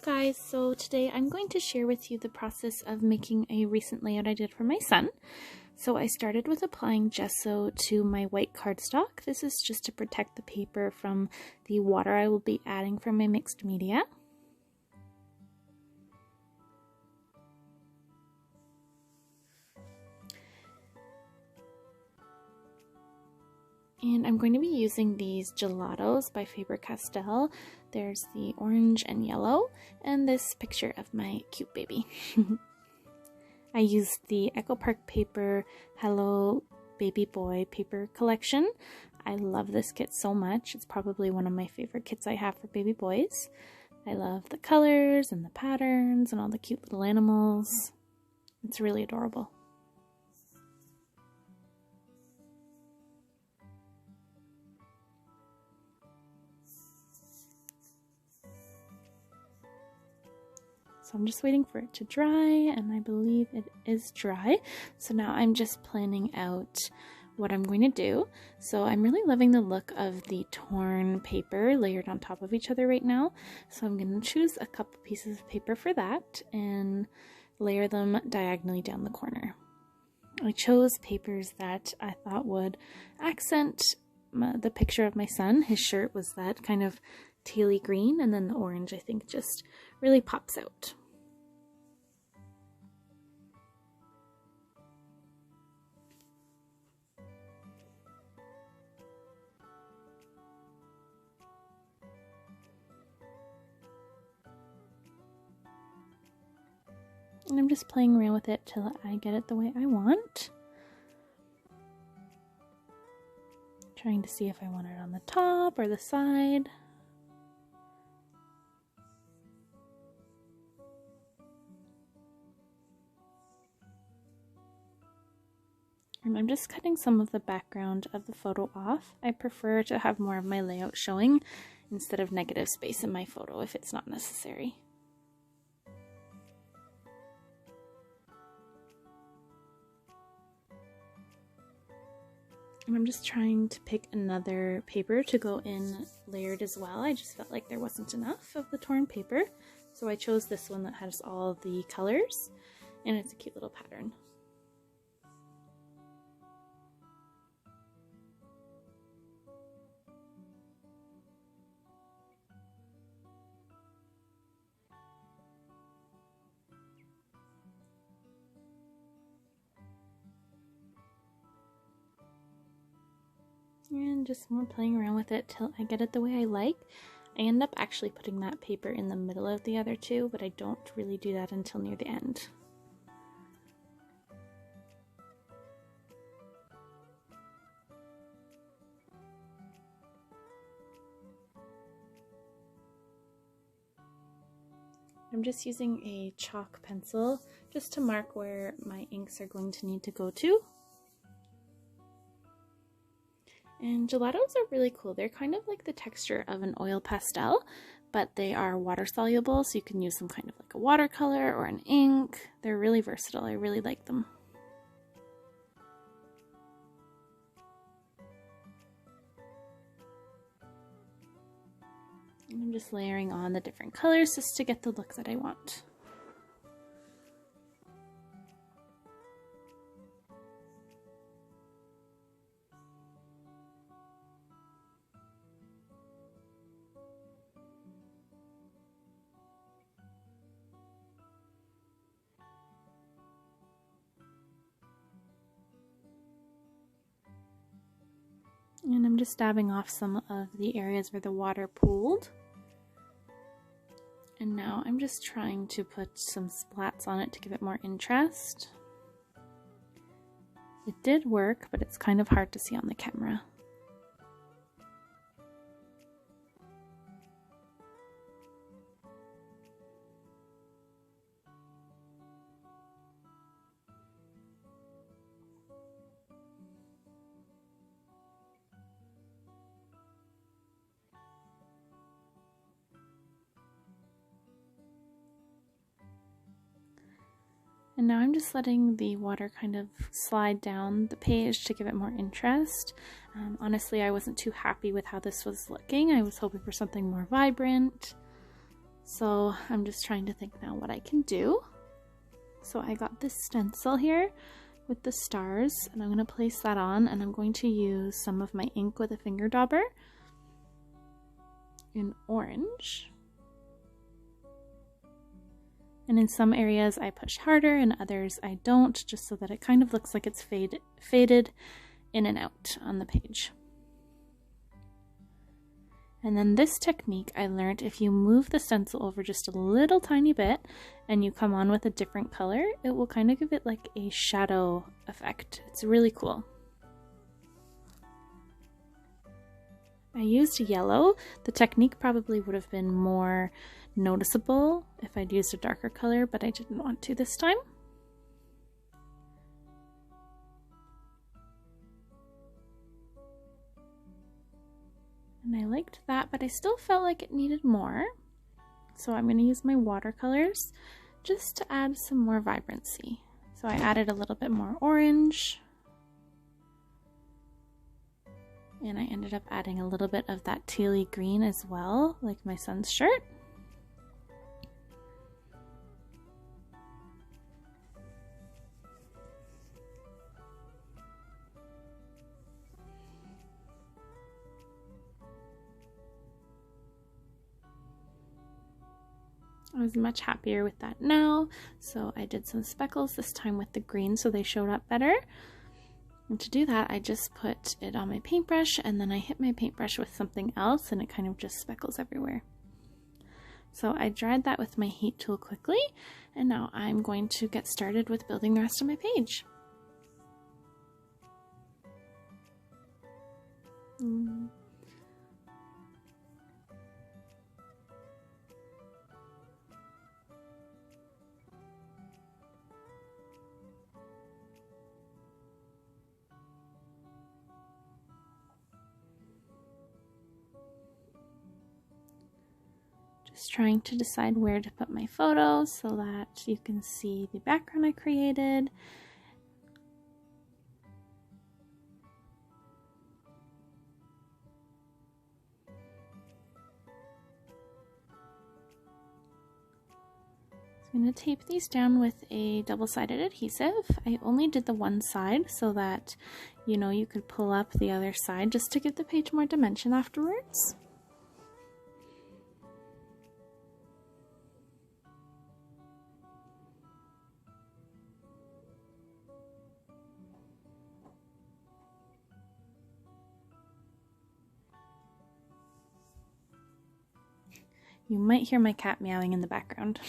Guys, so today I'm going to share with you the process of making a recent layout I did for my son. So I started with applying gesso to my white cardstock. This is just to protect the paper from the water I will be adding from my mixed media. And I'm going to be using these Gelatos by Faber Castell. There's the orange and yellow, and this picture of my cute baby. I used the Echo Park Paper Hello Baby Boy paper collection. I love this kit so much. It's probably one of my favorite kits I have for baby boys. I love the colors and the patterns and all the cute little animals. It's really adorable. So I'm just waiting for it to dry, and I believe it is dry. So now I'm just planning out what I'm going to do. So I'm really loving the look of the torn paper layered on top of each other right now. So I'm going to choose a couple pieces of paper for that and layer them diagonally down the corner. I chose papers that I thought would accent the picture of my son. His shirt was that kind of tealy green, and then the orange I think just really pops out. And I'm just playing around with it till I get it the way I want. Trying to see if I want it on the top or the side. And I'm just cutting some of the background of the photo off. I prefer to have more of my layout showing instead of negative space in my photo if it's not necessary. And I'm just trying to pick another paper to go in layered as well. I just felt like there wasn't enough of the torn paper, so I chose this one that has all the colors, and it's a cute little pattern. And just more playing around with it till I get it the way I like. I end up actually putting that paper in the middle of the other two, but I don't really do that until near the end. I'm just using a chalk pencil just to mark where my inks are going to need to go to. And gelatos are really cool. They're kind of like the texture of an oil pastel, but they are water soluble, so you can use them kind of like a watercolor or an ink. They're really versatile. I really like them. And I'm just layering on the different colors just to get the look that I want. And I'm just dabbing off some of the areas where the water pooled. And now I'm just trying to put some splats on it to give it more interest. It did work, but it's kind of hard to see on the camera. And now I'm just letting the water kind of slide down the page to give it more interest. Honestly, I wasn't too happy with how this was looking. I was hoping for something more vibrant. So I'm just trying to think now what I can do. So I got this stencil here with the stars, and I'm going to place that on, and I'm going to use some of my ink with a finger dauber in orange. And in some areas I push harder and others I don't, just so that it kind of looks like it's faded in and out on the page. And then this technique I learned, if you move the stencil over just a little tiny bit and you come on with a different color, it will kind of give it like a shadow effect. It's really cool. I used yellow. The technique probably would have been more noticeable if I'd used a darker color, but I didn't want to this time. And I liked that, but I still felt like it needed more. So I'm going to use my watercolors just to add some more vibrancy. So I added a little bit more orange. And I ended up adding a little bit of that tealy green as well, like my son's shirt. I was much happier with that now, so I did some speckles this time with the green so they showed up better. And to do that, I just put it on my paintbrush, and then I hit my paintbrush with something else, and it kind of just speckles everywhere. So I dried that with my heat tool quickly, and now I'm going to get started with building the rest of my page. Just trying to decide where to put my photos so that you can see the background I created. I'm going to tape these down with a double-sided adhesive. I only did the one side so that, you know, you could pull up the other side just to give the page more dimension afterwards. You might hear my cat meowing in the background.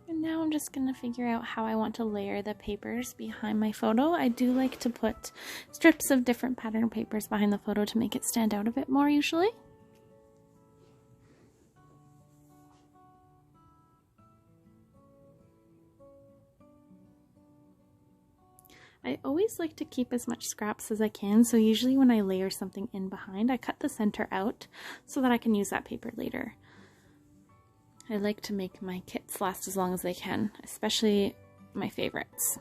And now I'm just going to figure out how I want to layer the papers behind my photo. I do like to put strips of different pattern papers behind the photo to make it stand out a bit more usually. I always like to keep as much scraps as I can, so usually when I layer something in behind, I cut the center out so that I can use that paper later. I like to make my kits last as long as they can, especially my favorites.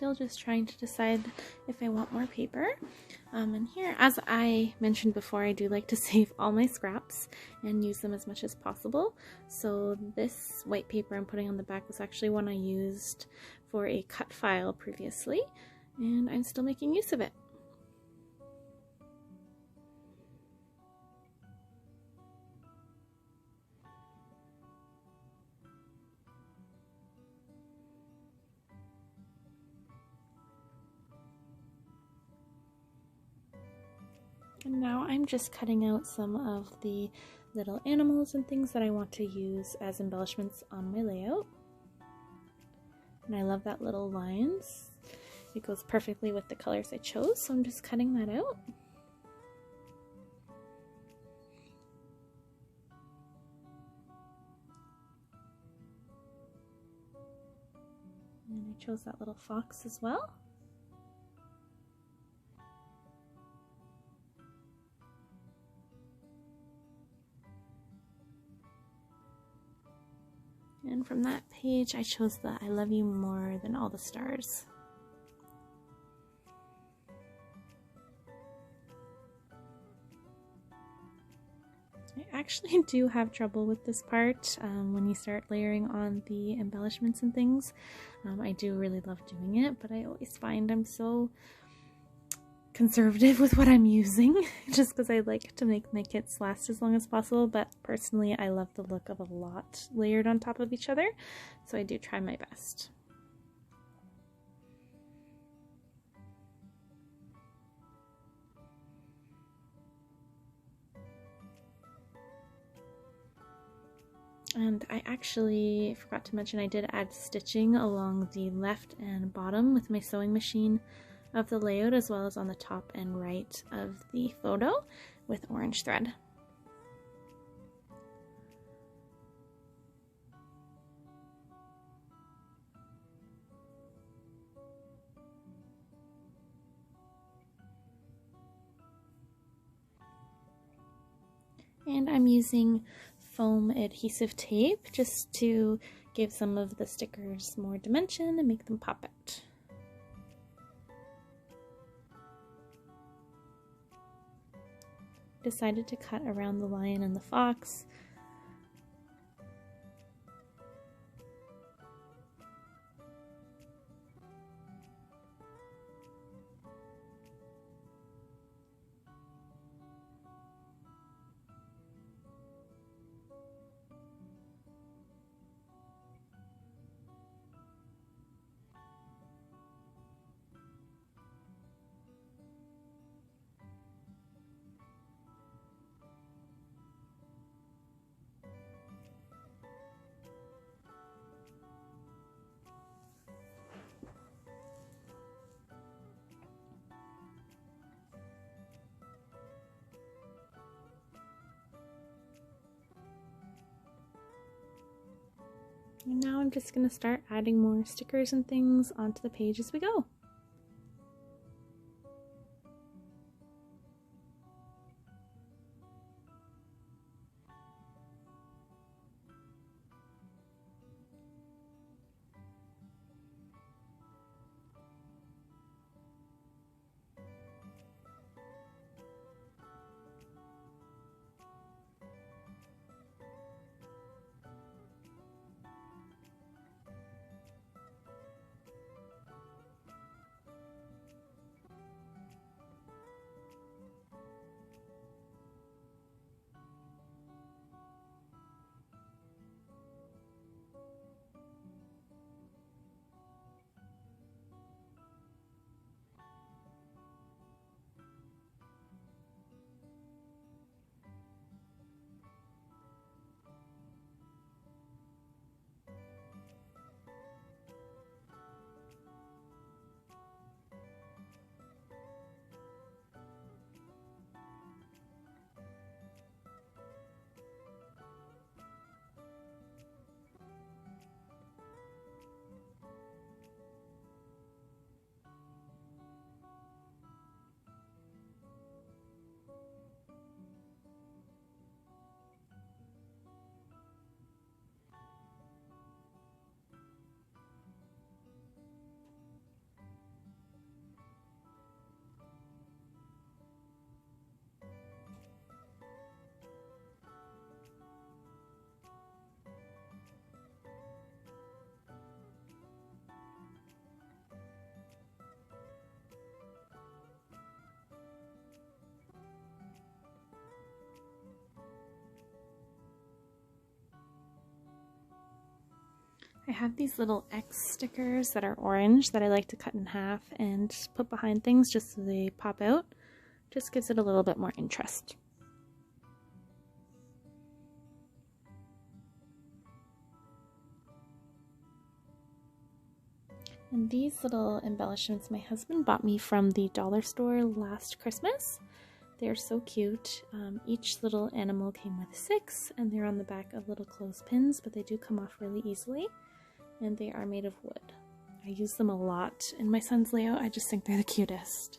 still just trying to decide if I want more paper. And here, as I mentioned before, I do like to save all my scraps and use them as much as possible. So this white paper I'm putting on the back was actually one I used for a cut file previously, and I'm still making use of it. And now I'm just cutting out some of the little animals and things that I want to use as embellishments on my layout. And I love that little lines. It goes perfectly with the colors I chose, so I'm just cutting that out. And I chose that little fox as well. And from that page, I chose the I love you more than all the stars. I actually do have trouble with this part when you start layering on the embellishments and things. I do really love doing it, but I always find I'm so conservative with what I'm using just because I like to make my kits last as long as possible, but personally I love the look of a lot layered on top of each other, so I do try my best. And I actually forgot to mention I did add stitching along the left and bottom with my sewing machine of the layout, as well as on the top and right of the photo with orange thread. And I'm using foam adhesive tape just to give some of the stickers more dimension and make them pop out. Decided to cut around the lion and the fox. And now I'm just going to start adding more stickers and things onto the page as we go. I have these little X stickers that are orange that I like to cut in half and put behind things just so they pop out. Just gives it a little bit more interest. And these little embellishments my husband bought me from the dollar store last Christmas. They're so cute. Each little animal came with 6, and they're on the back of little clothespins, but they do come off really easily, and they are made of wood. I use them a lot in my son's layout. I just think they're the cutest.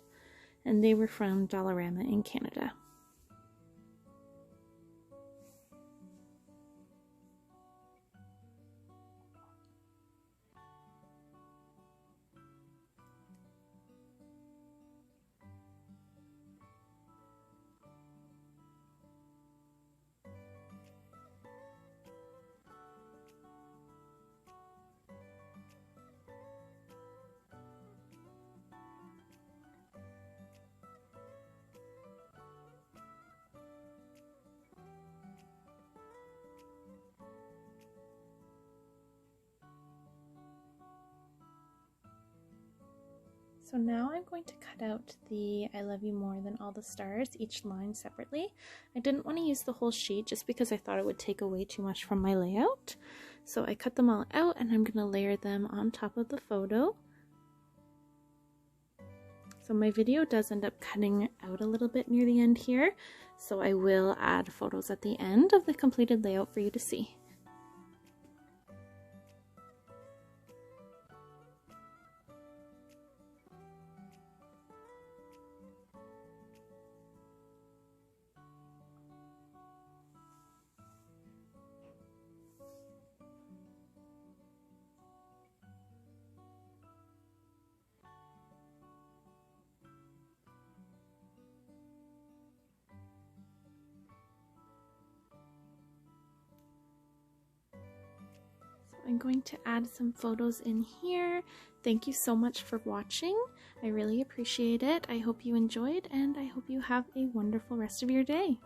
And they were from Dollarama in Canada. So now I'm going to cut out the I love you more than all the stars, each line separately. I didn't want to use the whole sheet just because I thought it would take away too much from my layout. So I cut them all out and I'm going to layer them on top of the photo. So my video does end up cutting out a little bit near the end here, so I will add photos at the end of the completed layout for you to see. I'm going to add some photos in here. Thank you so much for watching. I really appreciate it. I hope you enjoyed, and I hope you have a wonderful rest of your day.